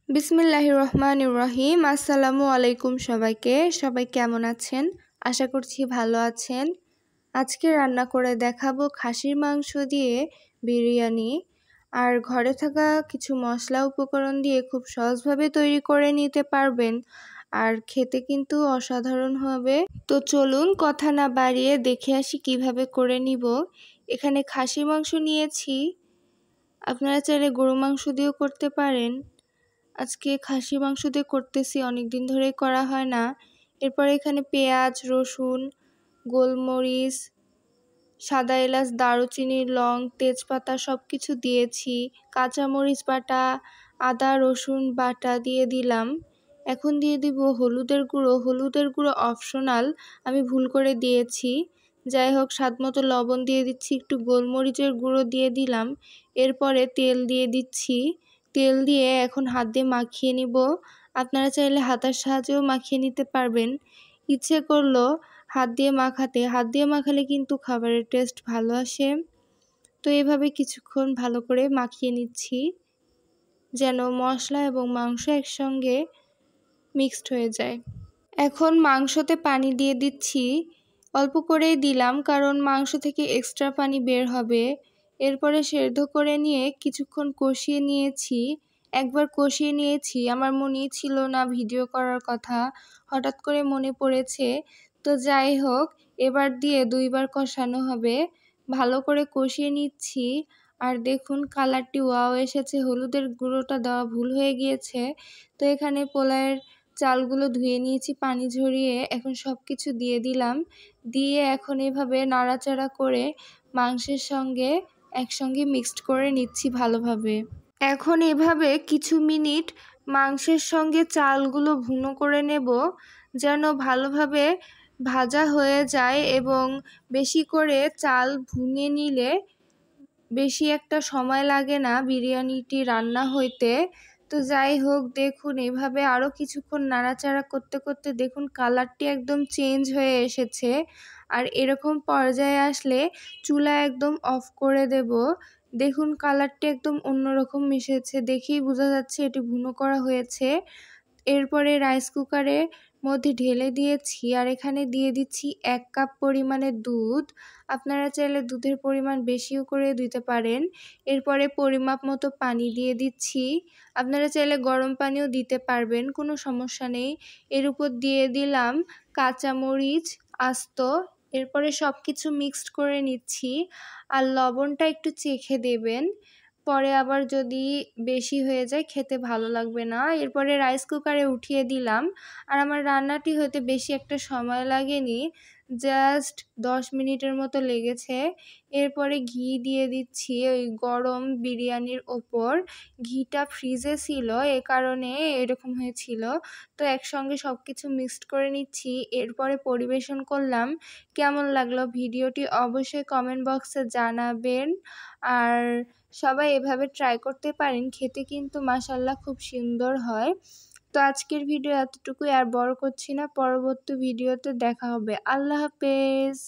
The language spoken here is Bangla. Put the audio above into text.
বিসমিল্লাহির রহমানির রহিম। আসসালামু আলাইকুম সবাই কেমন আছেন? আশা করছি ভালো আছেন। আজকে রান্না করে দেখাবো খাসির মাংস দিয়ে বিরিয়ানি। আর ঘরে থাকা কিছু মশলা উপকরণ দিয়ে খুব সহজভাবে তৈরি করে নিতে পারবেন। আর খেতে কিন্তু অসাধারণ হবে। তো চলুন কথা না বাড়িয়ে দেখে আসি কিভাবে করে নিব। এখানে খাসির মাংস নিয়েছি, আপনারা চাইলে গরু মাংস দিয়েও করতে পারেন। আজকে খাসি মাংস দিয়ে করতেছি, অনেক দিন ধরেই করা হয় না। এরপর এখানে পেঁয়াজ, রসুন, গোলমরিচ, সাদা এলাচ, দারুচিনি, লং, তেজপাতা সব কিছু দিয়েছি। কাঁচামরিচ বাটা, আদা রসুন বাটা দিয়ে দিলাম। এখন দিয়ে দিব হলুদের গুঁড়ো অপশনাল, আমি ভুল করে দিয়েছি। যাই হোক, স্বাদ মতো লবণ দিয়ে দিচ্ছি, একটু গোলমরিচের গুঁড়ো দিয়ে দিলাম। এরপরে তেল দিয়ে দিচ্ছি। তেল দিয়ে এখন হাত দিয়ে মাখিয়ে নিব। আপনারা চাইলে হাতার সাহায্যেও মাখিয়ে নিতে পারবেন। ইচ্ছে করলো হাত দিয়ে মাখালে কিন্তু খাবারের টেস্ট ভালো আসে। তো এভাবে কিছুক্ষণ ভালো করে মাখিয়ে নিচ্ছি, যেন মশলা এবং মাংস একসঙ্গে মিক্সড হয়ে যায়। এখন মাংসতে পানি দিয়ে দিচ্ছি, অল্প করেই দিলাম কারণ মাংস থেকে এক্সট্রা পানি বের হবে। এরপরে সেদ্ধ করে নিয়ে কিছুক্ষণ কষিয়ে নিয়েছি। একবার কষিয়ে নিয়েছি, আমার মনেই ছিল না ভিডিও করার কথা, হঠাৎ করে মনে পড়েছে। তো যাই হোক, এবার দিয়ে 2 বার কষানো হবে। ভালো করে কষিয়ে নিচ্ছি। আর দেখুন কালারটি ওয়াও এসেছে, হলুদের গুঁড়োটা দেওয়া ভুল হয়ে গিয়েছে। তো এখানে পোলাওয়ের চালগুলো ধুয়ে নিয়েছি পানি ঝরিয়ে, এখন সব কিছু দিয়ে দিলাম। দিয়ে এখন এভাবে নাড়াচাড়া করে মাংসের সঙ্গে একসঙ্গে মিক্সড করে নিচ্ছি ভালোভাবে। এখন এভাবে কিছু মিনিট মাংসের সঙ্গে চালগুলো ভুনো করে নেব, যেন ভালোভাবে ভাজা হয়ে যায়। এবং বেশি করে চাল ভুনে নিলে বেশি একটা সময় লাগে না বিরিয়ানিটি রান্না হইতে। তো যাই হোক, দেখুন এভাবে আরও কিছুক্ষণ নাড়াচাড়া করতে করতে দেখুন কালারটি একদম চেঞ্জ হয়ে এসেছে। আর এরকম পর্যায়ে আসলে চুলা একদম অফ করে দেব। দেখুন কালারটি একদম অন্যরকম মিশেছে, দেখেই বোঝা যাচ্ছে এটি ভুনো করা হয়েছে। এরপরে রাইস কুকারে মধ্যে ঢেলে দিয়েছি, আর এখানে দিয়ে দিচ্ছি 1 কাপ পরিমাণে দুধ। আপনারা চাইলে দুধের পরিমাণ বেশিও করে দিতে পারেন। এরপরে পরিমাপ মতো পানি দিয়ে দিচ্ছি, আপনারা চাইলে গরম পানিও দিতে পারবেন, কোনো সমস্যা নেই। এর উপর দিয়ে দিলাম কাঁচামরিচ আস্ত। এরপরে সব কিছু মিক্সড করে নিচ্ছি। আর লবণটা একটু চেখে দেবেন, পরে আবার যদি বেশি হয়ে যায় খেতে ভালো লাগবে না। এরপরে রাইস কুকারে উঠিয়ে দিলাম। আর আমার রান্নাটি হতে বেশি একটা সময় লাগেনি, জাস্ট 10 মিনিটের মতো লেগেছে। এরপরে ঘি দিয়ে দিচ্ছি ওই গরম বিরিয়ানির ওপর। ঘিটা ফ্রিজে ছিল, এ কারণে এরকম হয়েছিল। তো একসঙ্গে সব কিছু মিক্সড করে নিচ্ছি, এরপরে পরিবেশন করলাম। কেমন লাগলো ভিডিওটি অবশ্যই কমেন্ট বক্সে জানাবেন। আর সবাই এভাবে ট্রাই করতে পারেন, খেতে কিন্তু মাশাআল্লাহ খুব সুন্দর হয়। তো আজকের ভিডিও এতটুকুই, আর বড় করছি না। পরবর্তী ভিডিওতে দেখা হবে। আল্লাহ হাফেজ।